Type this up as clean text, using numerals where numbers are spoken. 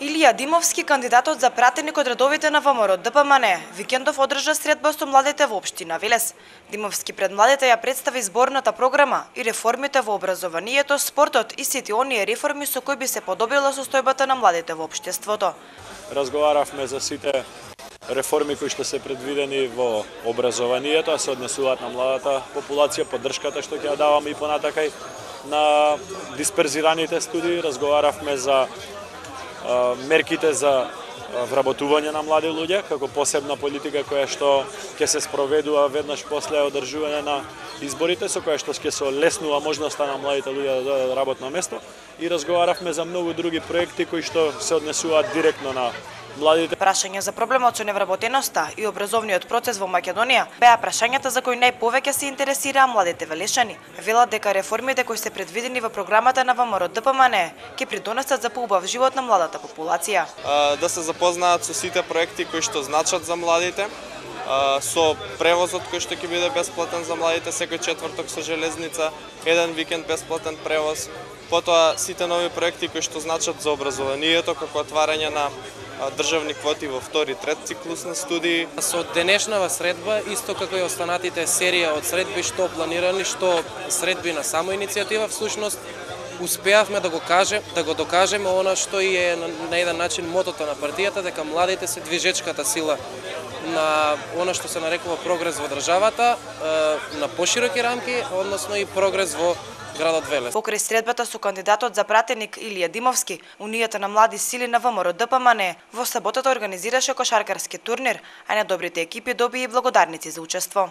Илија Димовски, кандидатот за пратеник од редовите на ВМРО ДПМН, викендов одржа средба со младите во општина Велес. Димовски пред младите ја представи изборната програма и реформите во образованието, спортот и сите оние реформи со кои би се подобрила состојбата на младите во општеството. Разговаравме за сите реформи кои што се предвидени во образованието, а се однесуваат на младата популација, поддршката што ќе ја даваме и понатакај на дисперзираните студии. Разговаравме за мерките за вработување на млади луѓе, како посебна политика која што ќе се спроведува веднаш после одржување на изборите, со која што ќе се олеснува можноста на младите луѓе да дојдат на работно место, и разговаравме за многу други проекти кои што се однесуваат директно на младите. Прашање за проблемот со невработеноста и образовниот процес во Македонија беа прашањата за кои најповеќе се интересираа младите велешани. Велат дека реформите кои се предвидени во програмата на ВМРО ДПМН ќе придонесат за поубав живот на младата популација. Да се запознаат со сите проекти кои што значат за младите, со превозот кој што ќе биде бесплатен за младите секој четврток со железница, еден викенд бесплатен превоз, потоа сите нови проекти кои што значат за образованието, како отварање на државни квоти во втори и трет циклус на студии. Со денешнава средба, исто како и останатите серија од средби што планирани, што средби на самоиницијатива, всушност успеавме да го докажеме она што и е на еден начин мотото на партијата, дека младите се движечката сила на она што се нарекува прогрес во државата, на пошироки рамки, односно и прогрес во градот Велес. Покрај средбата со кандидатот за пратеник Илија Димовски, Унијата на млади сили на ВМРО ДПМН во саботата организираше кошаркарски турнир, а најдобрите екипи добија и благодарници за учество.